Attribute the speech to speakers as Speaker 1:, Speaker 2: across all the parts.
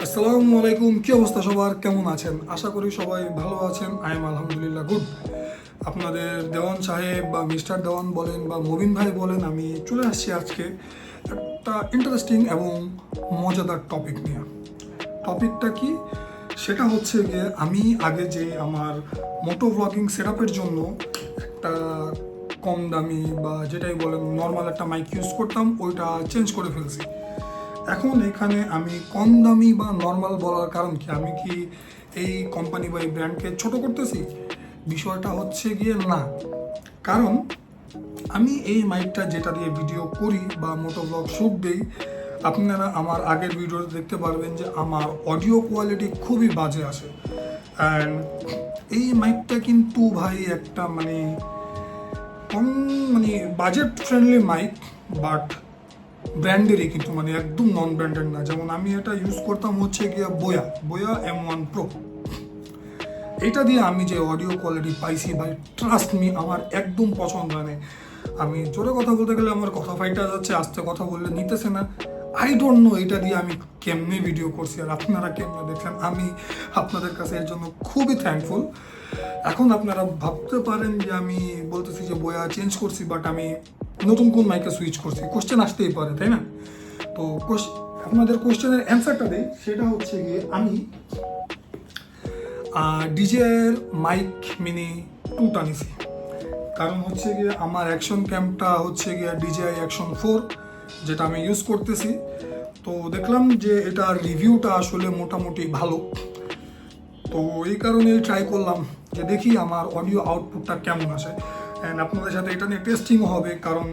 Speaker 1: আসসালামু আলাইকুম, কি অবস্থা সবার? কেমন আছেন? আশা করি সবাই ভালো আছেন। আই এম আলহামদুলিল্লাহ গুড। আপনাদের দেওয়ান সাহেব বা মিস্টার দেওয়ান বলেন বা মবিন ভাই বলেন, আমি চলে আসছি আজকে একটা ইন্টারেস্টিং এবং মজাদার টপিক নিয়ে। টপিকটা কি? সেটা হচ্ছে গিয়ে আমি আগে যে আমার মোটো ব্লগিং সেট আপের জন্য একটা কম দামি বা যেটাই বলেন নর্মাল একটা মাইক ইউজ করতাম, ওইটা চেঞ্জ করে ফেলছি। এখন এখানে আমি কম দামি বা নর্মাল বলার কারণ কি? আমি কি এই কোম্পানি বা এই ব্র্যান্ডকে ছোট করতেছি? বিষয়টা হচ্ছে গিয়ে না। কারণ আমি এই মাইকটা যেটা দিয়ে ভিডিও করি বা মোটো ব্লগ শ্যুট দিই, আপনারা আমার আগের ভিডিও দেখতে পারবেন যে আমার অডিও কোয়ালিটি খুবই বাজে আসে। অ্যান্ড এই মাইকটা কিন্তু ভাই একটা কম বাজেট ফ্রেন্ডলি মাইক, বাট ব্র্যান্ডেরই, কিন্তু একদম নন ব্র্যান্ডেড না। যেমন আমি এটা ইউজ করতাম হচ্ছে গিয়ে বোয়া M1 Pro। এটা দিয়ে আমি যে অডিও কোয়ালিটি পাইছি ভাই, ট্রাস্ট মি, আমার একদম পছন্দ হয় না। আমি জোরে কথা বলতে গেলে আমার কথা ফাইটা যাচ্ছে, আস্তে কথা বললে নিতেছে না। আই ডোন্ট নো এটা দিয়ে আমি কেমনে ভিডিও করছি আর আপনারা কেমনে দেখছেন। আমি আপনাদের কাছে এর জন্য খুবই থ্যাঙ্কফুল। এখন আপনারা ভাবতে পারেন যে আমি বলতেছি যে বয়া চেঞ্জ করছি, বাট আমি নতুন কোন মাইকে সুইচ করছি, কোশ্চেন আসতেই পারে, তাই না? তো আপনাদের কোশ্চেনের অ্যান্সারটা দিই। সেটা হচ্ছে গিয়ে আমি ডিজের মাইক মিনি 2টা নিছি। কারণ হচ্ছে গিয়ে আমার অ্যাকশন ক্যাম্পটা হচ্ছে গিয়ে DJI Action 4, যেটা আমি ইউজ করতেছি। তো দেখলাম যে এটার রিভিউটা আসলে মোটামুটি ভালো। তো এই কারণেই ট্রাই করলাম যে দেখি আমার অডিও আউটপুটটা কেমন আসে। অ্যান্ড আপনাদের সাথে এটা নিয়ে টেস্টিংও হবে। কারণ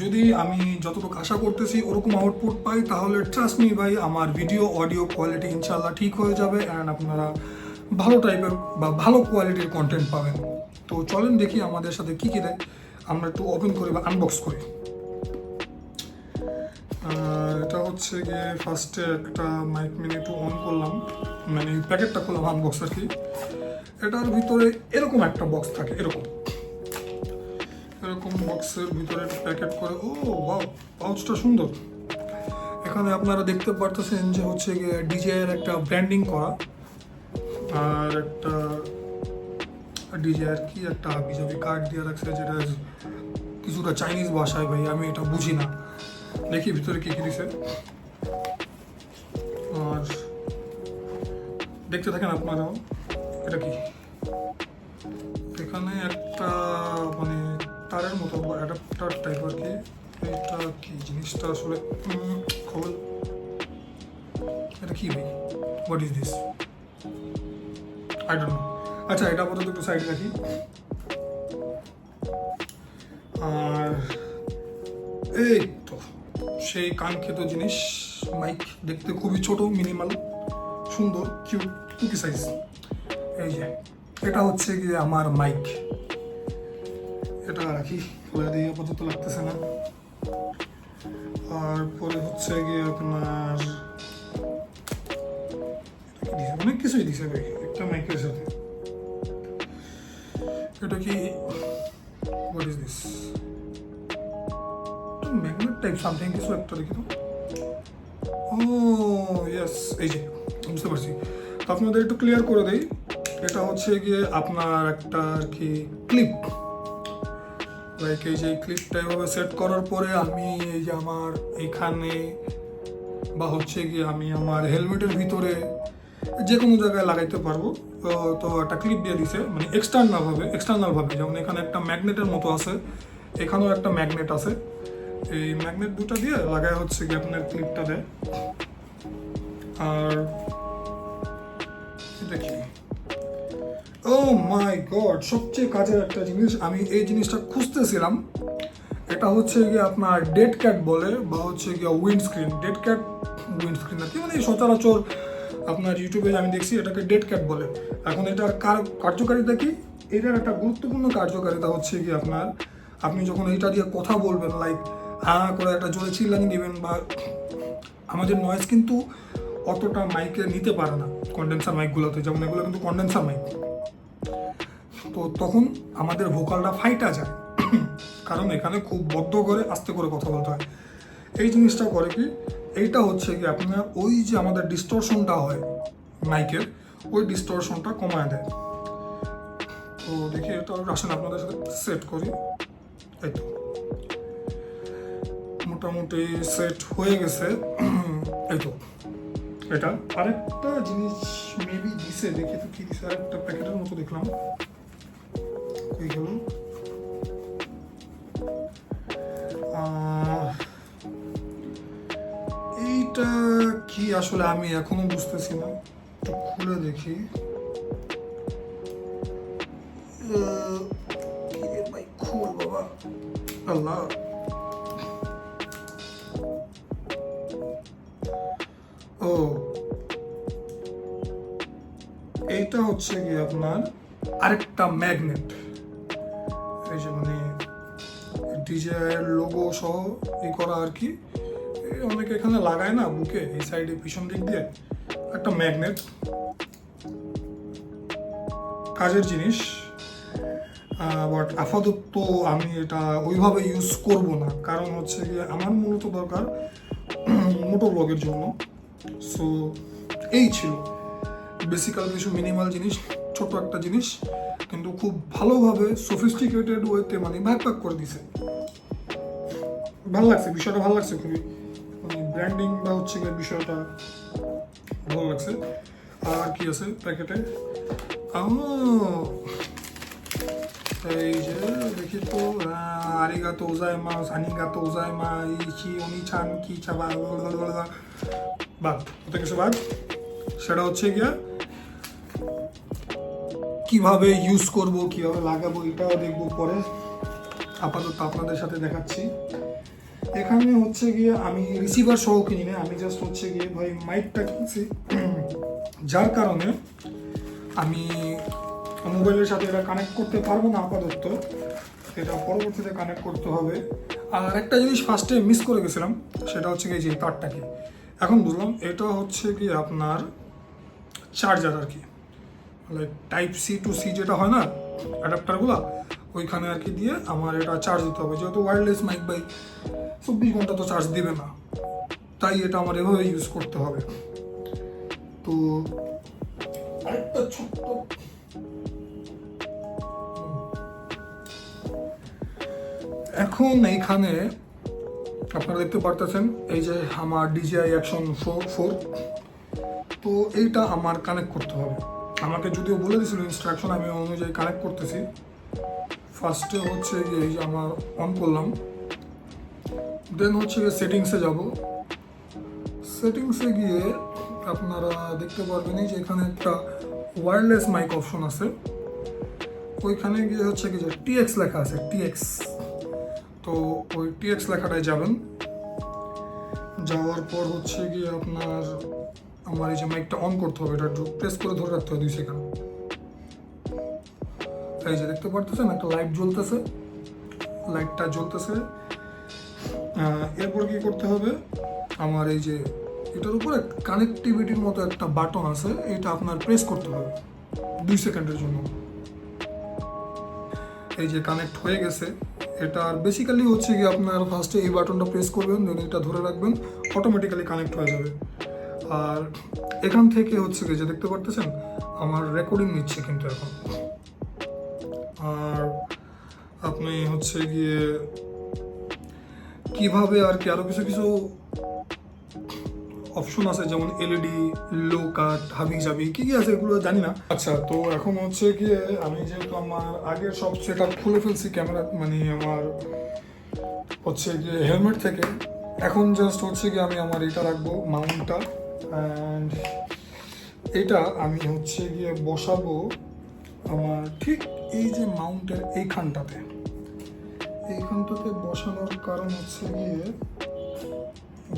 Speaker 1: যদি আমি যতটুকু আশা করতেছি ওরকম আউটপুট পাই, তাহলে ট্রাস্ট মি ভাই, আমার ভিডিও অডিও কোয়ালিটি ইনশাল্লাহ ঠিক হয়ে যাবে অ্যান্ড আপনারা ভালো টাইপের বা ভালো কোয়ালিটির কন্টেন্ট পাবেন। তো চলেন দেখি আমাদের সাথে কী কী দেয়। আমরা একটু ওপেন করি বা আনবক্স করি। এটা হচ্ছে গিয়ে ফার্স্টে একটা মাইক মিনি 2 অন করলাম, প্যাকেটটা করলাম, আনবক্স আর কি। এটার ভিতরে এরকম একটা বক্স থাকে, এরকম বক্সের ভিতরে প্যাকেট করে। ও ওয়াও, পাউচটা সুন্দর। এখানে আপনারা দেখতে পারতেছেন যে হচ্ছে গিয়ে DJI এর একটা ব্র্যান্ডিং করা, আর একটা DJI এর কি একটা বিজাবি কার্ড দিয়ে রাখছে, যেটা কিছুটা চাইনিজ ভাষায়, ভাই আমি এটা বুঝি না। দেখি ভিতরে কি কি দিছে, আর দেখতে থাকেন আপনারাও। এটা কি? এখানে একটা তারের মতো অ্যাডাপ্টার টাইপ আর কি। এটা কি জিনিসটা আসলে খবর? এটা কি ভাই? What is this? I don't know. আচ্ছা, এটা আপাতত একটু সাইডে রাখি। আর এই তো সেই কাঙ্ক্ষিত জিনিস, মাইক। দেখতে খুবই ছোট, মিনিমাল, সুন্দর, কিউট, কুকি সাইজ। এই যে এটা হচ্ছে গিয়ে আমার মাইক। এটা রাখি, খুলে দিয়ে আপাতত লাগতেছে না। আর পরে হচ্ছে গিয়ে আপনার অনেক কিছুই দিছে ভাই একটা মাইকের সাথে। এটা কি? What is this? Magnet type something কিছু একটা, দেখি তো। ও ইয়েস, এই যে বুঝতে পারছি। তো আপনাদের একটু ক্লিয়ার করে দেই। এটা হচ্ছে গিয়ে আপনার একটা আর কি ক্লিপ, লাইক এই যে ক্লিপটা এভাবে সেট করার পরে আমি এই যে আমার এখানে বা হচ্ছে গিয়ে আমি আমার হেলমেটের ভিতরে যে কোনো জায়গায় লাগাইতে পারবো। তো একটা ক্লিপ দিয়ে দিছে, এক্সটার্নাল ভাবে, যেমন এখানে একটা ম্যাগনেটের মতো আছে, এখানেও একটা ম্যাগনেট আছে। এই ম্যাগনেট দুটো দিয়ে লাগায় হচ্ছে গিয়ে আপনার ক্লিপটা দেয়। আর এটা কি? ও মাই গড, সবচেয়ে কাজের একটা জিনিস, আমি এই জিনিসটা খুঁজতেছিলাম। এটা হচ্ছে গিয়ে আপনার ডেড ক্যাট বলে, বা হচ্ছে গিয়ে উইন্ডস্ক্রিন। ডেড ক্যাট উইন্ডস্ক্রিন আর কি, সচরাচর আপনার ইউটিউবে আমি দেখছি এটাকে ডেড ক্যাট বলে। এখন এটার কার্যকারিতা কি? এটার একটা গুরুত্বপূর্ণ কার্যকারিতা হচ্ছে কি, আপনি যখন এইটা দিয়ে কথা বলবেন, লাইক করে একটা জোরে চিল্লানি দিবেন, বা আমাদের নয়েজ কিন্তু অতটা মাইকে নিতে পারে না কন্ডেন্সার মাইকগুলোতে, যেমন এগুলো কিন্তু কন্ডেন্সার মাইক। তো তখন আমাদের ভোকালটা ফাইটা যায়, কারণ এখানে খুব বদ্ধ করে আস্তে করে কথা বলতে হয়। এই জিনিসটা করে কি, এইটা হচ্ছে কি আপনার ওই যে আমাদের ডিস্টরশনটা হয় মাইকের, ওই ডিস্টরশনটা কমায় দেয়। তো দেখি এটা আসেন আপনাদের সাথে সেট করি। এই তো মোটামুটি সেট হয়ে গেছে। এই তো এটা আরেকটা জিনিস মেবি দিছে, দেখি তো কি দিছে, আরেকটা প্যাকেটের মতো দেখলাম। এইগুলো এইটা কি আসলে আমি এখনো বুঝতেছি না, একটু খুলে দেখি। ভাই খুল বাবা, আল্লাহ। ও এইটা হচ্ছে কি আপনার আরেকটা ম্যাগনেট, এই যে মানে ডিজের লোগো সহ এই করা আর কি। অনেকে এখানে লাগায় না বুকে, এই সাইডে পিছন দিক দিয়ে একটা ম্যাগনেট, কাজের জিনিস। বাট আপাতত আমি এটা ওইভাবে ইউজ করব না, কারণ হচ্ছে গিয়ে আমার মূলত দরকার মোটর ব্লগের জন্য। সো এই ছিল বেসিক্যাল কিছু মিনিমাল জিনিস, ছোট একটা জিনিস, কিন্তু খুব ভালোভাবে সফিস্টিকেটেড ওয়েতে মানে ভাগ করে দিছে। ভালো লাগছে, বিষয়টা ভালো লাগছে খুবই, মানে ব্র্যান্ডিং বা হচ্ছে গিয়ে বিষয়টা ভালো লাগছে। আর কি আছে প্যাকেটে, এই যে দেখি তো, আরিগাতো গোজাইমাসু, আনিগাতো গোজাইমাসু, ইচি ওনি-চান কি চাবা বাদ, ওতে কিছু বাদ। সেটা হচ্ছে গিয়া কিভাবে ইউজ করব, কিভাবে লাগাবো এটাও দেখবো পরে, আপাতত আপনাদের সাথে দেখাচ্ছি। এখানে হচ্ছে গিয়ে আমি রিসিভার সহ কিনি না, আমি জাস্ট হচ্ছে গিয়ে ভাই মাইকটা কিনছি, যার কারণে আমি মোবাইলের সাথে এটা কানেক্ট করতে পারবো না আপাতত, এটা পরবর্তীতে কানেক্ট করতে হবে। আর একটা জিনিস ফার্স্টে মিস করে গেছিলাম, সেটা হচ্ছে কি যে তারটাকে এখন বুঝলাম, এটা হচ্ছে কি আপনার চার্জার আর কি, like type C to C যেটা হয় না অ্যাডাপ্টারগুলো, ওইখানে আর কি দিয়ে আমার এটা চার্জ দিতে হবে, যেহেতু ওয়্যারলেস মাইক বাই 24 ঘন্টা তো চার্জ দিবে না, তাই এটা আমার এভাবে ইউজ করতে হবে। তো আরেকটা ছোট্ট এখন এইখানে আপনারা দেখতে পারতেছেন, এই যে আমার DJI Action 4, তো এইটা আমার কানেক্ট করতে হবে। আমাকে যদিও বলে দিয়েছিল ইনস্ট্রাকশন, আমি অনুযায়ী কানেক্ট করতেছি। ফার্স্টে হচ্ছে গিয়ে এই যে আমার অন করলাম, দেন হচ্ছে গিয়ে সেটিংসে যাব। সেটিংসে গিয়ে আপনারা দেখতে পারবেন এই যে এখানে একটা ওয়্যারলেস মাইক অপশন আছে, ওইখানে গিয়ে হচ্ছে কি যে TX লেখা আছে, TX, তো ওই TX লেখাটায় যাবেন। যাওয়ার পর হচ্ছে গিয়ে আপনার আমার এই যে মাইকটা অন করতে হবে, এটা প্রেস করে ধরে রাখতে হবে 2 সেকেন্ড। এই যে দেখতে পারতেছেন একটা লাইট জ্বলতেছে, লাইটটা জ্বলতেছে। এরপর কি করতে হবে, আমার এই যে এটার উপরে কানেক্টিভিটির মতো একটা বাটন আছে, এটা আপনার প্রেস করতে হবে 2 সেকেন্ডের জন্য। এই যে কানেক্ট হয়ে গেছে, এটা বেসিক্যালি হচ্ছে কি আপনার ফার্স্টে এই বাটনটা প্রেস করবেন, দেন এটা ধরে রাখবেন, অটোমেটিক্যালি কানেক্ট হয়ে যাবে। আর এখান থেকে হচ্ছে কি যে দেখতে পারতেছেন আমার রেকর্ডিং নিচ্ছে কিন্তু এখন। আর আপনি হচ্ছে গিয়ে কিভাবে আর কি আরো কিছু কিছু অপশন আছে, যেমন LED, লো কাট, হাবি জাবি কি কি আছে এগুলো জানি না। আচ্ছা, তো এখন হচ্ছে গিয়ে আমি যেহেতু আমার আগের সব সেট আপ খুলে ফেলছি ক্যামেরা, মানে আমার হচ্ছে গিয়ে হেলমেট থেকে, এখন জাস্ট হচ্ছে গিয়ে আমি আমার এটা রাখবো মাউন্টটা, অ্যান্ড এটা আমি হচ্ছে গিয়ে বসাবো আমার ঠিক এই যে মাউন্টের এইখানটাতে বসানোর কারণ হচ্ছে গিয়ে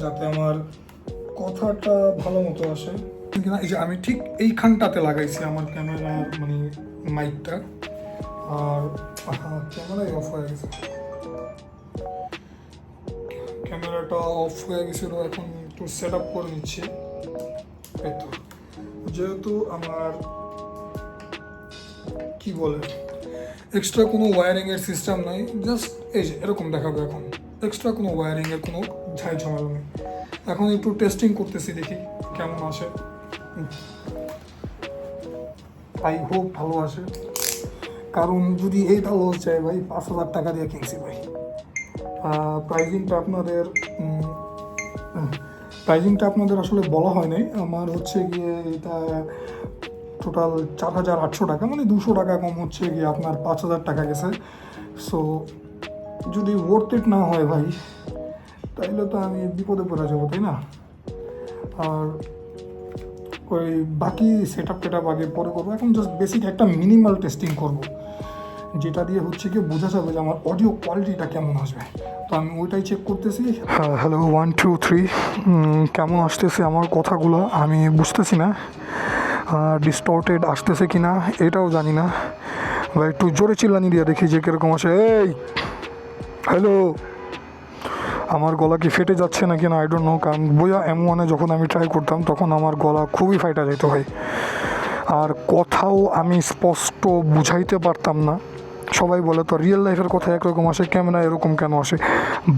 Speaker 1: যাতে আমার কথাটা ভালো মতো আসে কিনা। এই যে আমি ঠিক এইখানটাতে লাগাইছি আমার ক্যামেরার মানে মাইকটা, আর ক্যামেরাই অফ হয়ে গেছে, ক্যামেরাটা অফ হয়ে গেছিলো, এখন একটু সেট আপ করে নিচ্ছি। এই তো যেহেতু আমার কি বলে এক্সট্রা কোনো ওয়্যারিংয়ের সিস্টেম নাই, জাস্ট এই যে এরকম দেখাবে, এখন এক্সট্রা কোনো ওয়্যারিংয়ের কোনো ঝামেলা নেই। এখন একটু টেস্টিং করতেছি, দেখি কেমন আসে। আই হোপ ভালো আসে, কারণ যদি এইটা লস যায় ভাই, 5,000 টাকা দিয়ে কিনছি ভাই। প্রাইজিংটা আপনাদের আসলে বলা হয় নাই। আমার হচ্ছে গিয়ে এটা টোটাল 4,800 টাকা, মানে 200 টাকা কম হচ্ছে গিয়ে আপনার 5,000 টাকা গেছে। সো যদি ওয়ার্থ ইট না হয় ভাই, তাইলে তো আমি বিপদে পড়ে যাবো, তাই না? আর ওই বাকি সেট আপ টেট আপ আগে পরে করবো। এখন জাস্ট বেসিক একটা মিনিমাল টেস্টিং করব, যেটা দিয়ে হচ্ছে কি বোঝা যাবে যে আমার অডিও কোয়ালিটিটা কেমন আসবে। তো আমি ওইটাই চেক করতেছি। হ্যালো 1 2 3, কেমন আসতেছে আমার কথাগুলো আমি বুঝতেছি না। ডিস্টর্টেড আসতেছে কি না এটাও জানি না ভাই। একটু জোরে চিল্লানি দিয়ে দেখি যে কীরকম আসে। এই হ্যালো, আমার গলা কি ফেটে যাচ্ছে নাকি না আই ডোন্ট নো। কারণ বইয়া M1-এ যখন আমি ট্রাই করতাম তখন আমার গলা খুবই ফাইটা যেত ভাই, আর কথাও আমি স্পষ্ট বুঝাইতে পারতাম না। সবাই বলে তো রিয়েল লাইফের কথা একরকম আসে, ক্যামেরা এরকম কেন আসে?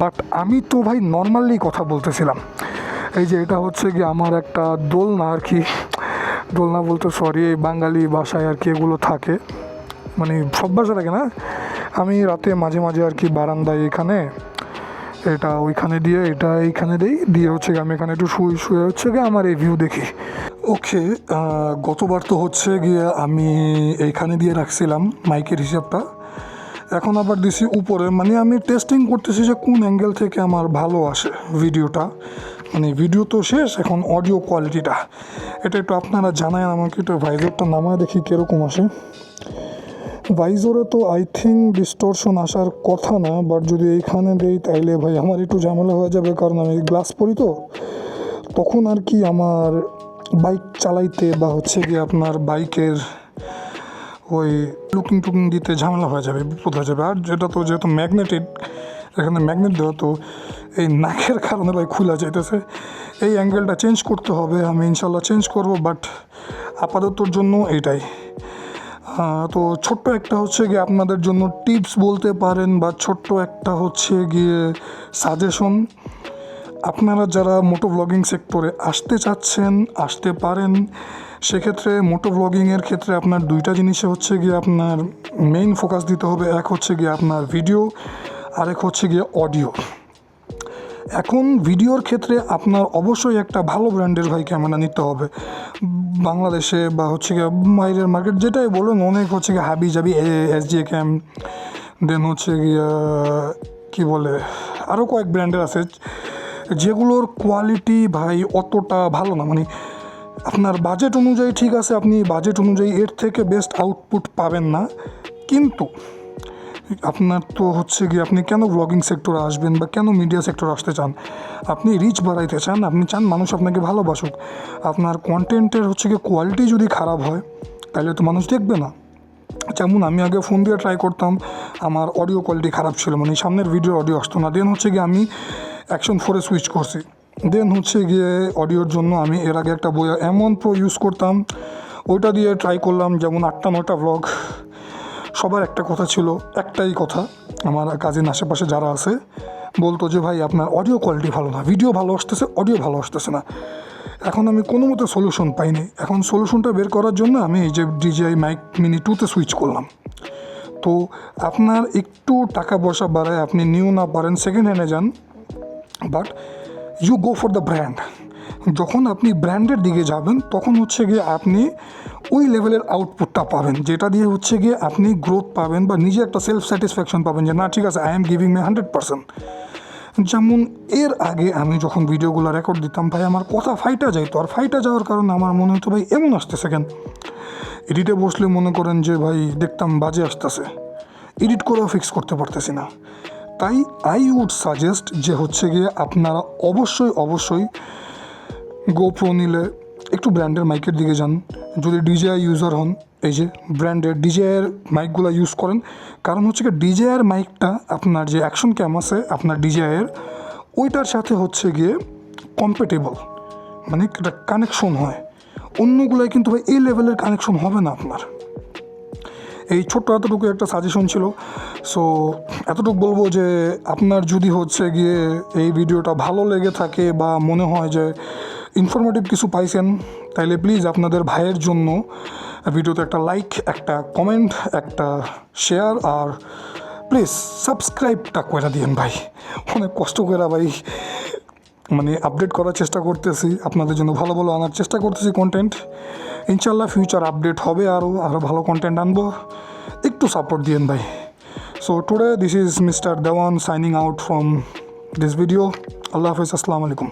Speaker 1: বাট আমি তো ভাই নর্মালি কথা বলতেছিলাম। এই যে এটা হচ্ছে কি আমার একটা দোলনা আর কি, দোলনা বলতে সরি, এই বাঙালি ভাষায় আর কি এগুলো থাকে, মানে সব ভাষা থাকে না। আমি রাতে মাঝে মাঝে আর কি বারান্দায় এখানে এটা ওইখানে দিয়ে এটা এইখানে দিয়ে হচ্ছে আমি এখানে একটু শুয়ে হচ্ছে গিয়ে আমার এই ভিউ দেখি। ওকে, গতবার তো হচ্ছে গিয়ে আমি এইখানে দিয়ে রাখছিলাম মাইকের হিসাবটা, এখন আবার দিছি উপরে। মানে আমি টেস্টিং করতেছি যে কোন অ্যাঙ্গেল থেকে আমার ভালো আসে ভিডিওটা। মানে ভিডিও তো শেষ, এখন অডিও কোয়ালিটিটা এটা একটু আপনারা জানায় আমাকে। একটু ভাইজরটা নামায় দেখি কীরকম আসে। ভাইজরে তো আই থিঙ্ক ডিস্টরশন আসার কথা না, বাট যদি এইখানে দেই তাইলে ভাই আমার একটু ঝামেলা হয়ে যাবে, কারণ আমি গ্লাস পরি তো, তখন আর কি আমার বাইক চালাইতে বা হচ্ছে কি আপনার বাইকের ওই লুকিং টুকিং দিতে ঝামেলা হয়ে যাবে, বিপদ হয়ে যাবে। আর যেটা তো যেহেতু ম্যাগনেটেড, এখানে ম্যাগনেট দেওয়া, তো এই নাকের কারণে ভাই খুলে যাইতেছে। এই অ্যাঙ্গেলটা চেঞ্জ করতে হবে, আমি ইনশাল্লাহ চেঞ্জ করব, বাট আপাততর জন্য এইটাই। তো ছোট্ট একটা হচ্ছে গিয়ে আপনাদের জন্য টিপস বলতে পারেন, বা ছোট্ট একটা হচ্ছে গিয়ে সাজেশন। আপনারা যারা মোটো ব্লগিং সেক্টরে আসতে চাচ্ছেন, আসতে পারেন। সেক্ষেত্রে মোটো ব্লগিংয়ের ক্ষেত্রে আপনার দুইটা জিনিসে হচ্ছে গিয়ে আপনার মেইন ফোকাস দিতে হবে। এক হচ্ছে গিয়ে আপনার ভিডিও, আরেক হচ্ছে গিয়ে অডিও। এখন ভিডিওর ক্ষেত্রে আপনার অবশ্যই একটা ভালো ব্র্যান্ডের ভাই ক্যামেরা নিতে হবে। বাংলাদেশে বা হচ্ছে গিয়ে বাইরের মার্কেট যেটাই বলুন, অনেক হচ্ছে গিয়ে হাবি জাবি SJ ক্যাম, দেন হচ্ছে গিয়ে কী বলে আরও কয়েক ব্র্যান্ডের আছে, যেগুলোর কোয়ালিটি ভাই অতটা ভালো না। মানে আপনার বাজেট অনুযায়ী ঠিক আছে, আপনি বাজেট অনুযায়ী এর থেকে বেস্ট আউটপুট পাবেন না। কিন্তু আপনার তো হচ্ছে গিয়ে আপনি কেন ব্লগিং সেক্টরে আসবেন বা কেন মিডিয়া সেক্টরে আসতে চান? আপনি রিচ বাড়াইতে চান, আপনি চান মানুষ আপনাকে ভালোবাসুক। আপনার কন্টেন্টের হচ্ছে গিয়ে কোয়ালিটি যদি খারাপ হয় তাহলে তো মানুষ দেখবে না। যেমন আমি আগে ফোন দিয়ে ট্রাই করতাম, আমার অডিও কোয়ালিটি খারাপ ছিল, মানে সামনের ভিডিও অডিও আসতো না। দেন হচ্ছে গিয়ে আমি অ্যাকশন 4-এ সুইচ করছি। দেন হচ্ছে গিয়ে অডিওর জন্য আমি এর আগে একটা বই M1 Pro ইউজ করতাম, ওইটা দিয়ে ট্রাই করলাম। যেমন 8টা-9টা ব্লগ। সবার একটা কথা ছিল, একটাই কথা, আমার কাজিন আশেপাশে যারা আছে বলতো যে ভাই আপনার অডিও কোয়ালিটি ভালো না, ভিডিও ভালো আসতেছে, অডিও ভালো আসতেছে না। এখন আমি কোনো মতো সলিউশন পাইনি। এখন সলিউশনটা বের করার জন্য আমি এই যে DJI Mic Mini 2-তে সুইচ করলাম। তো আপনার একটু টাকা পয়সা বাড়ায় আপনি নিউ না পারেন, সেকেন্ড হ্যান্ডে যান, but you go for the brand. যখন আপনি ব্র্যান্ডের দিকে যাবেন তখন হচ্ছে গিয়ে আপনি ওই লেভেলের আউটপুটটা পাবেন, যেটা দিয়ে হচ্ছে গিয়ে আপনি গ্রোথ পাবেন বা নিজে একটা সেলফ স্যাটিসফ্যাকশন পাবেন যে না ঠিক আছে, আই এম গিভিং মাই 100%। যেমন এর আগে আমি যখন ভিডিওগুলো রেকর্ড দিতাম ভাই, আমার কথা ফাইটা যাইতো, আর ফাইটা যাওয়ার কারণে আমার মনে হতো ভাই এমন আসতেছে কেন। এডিটে বসলে মনে করেন যে ভাই দেখতাম বাজে আসতেছে, এডিট করেও ফিক্স করতে পারতেছি না। তাই আই উড সাজেস্ট যে হচ্ছে গিয়ে আপনারা অবশ্যই GoPro নিলে একটু ব্র্যান্ডের মাইকের দিকে যান। যদি DJI ইউজার হন, এই যে ব্র্যান্ডের DJI-এর মাইকগুলো ইউজ করেন। কারণ হচ্ছে কি DJI-এর মাইকটা আপনার যে অ্যাকশন ক্যাম আছে আপনার DJI-এর, ওইটার সাথে হচ্ছে গিয়ে কম্প্যাটেবল, মানে একটা কানেকশন হয়। অন্যগুলোয় কিন্তু ভাই এই লেভেলের কানেকশন হবে না আপনার। এই ছোট্ট এতটুকু একটা সাজেশন ছিল। সো এতটুকু বলবো যে আপনার যদি হচ্ছে গিয়ে এই ভিডিওটা ভালো লেগে থাকে বা মনে হয় যে ইনফরমেটিভ কিছু পাইছেন, তাইলে প্লিজ আপনাদের ভাইয়ের জন্য ভিডিওতে একটা লাইক, একটা কমেন্ট, একটা শেয়ার, আর প্লিজ সাবস্ক্রাইবটা করে দিন ভাই। অনেক কষ্ট করে ভাই মানে আপডেট করার চেষ্টা করতেছি, আপনাদের জন্য ভালো ভালো আনার চেষ্টা করতেছি কন্টেন্ট। ইনশাল্লাহ ফিউচার আপডেট হবে, আরও ভালো কন্টেন্ট আনবো, একটু সাপোর্ট দিন ভাই। So today this is mister Dewan signing out from this video. Allah হাফিজ, আসসালামু আলাইকুম।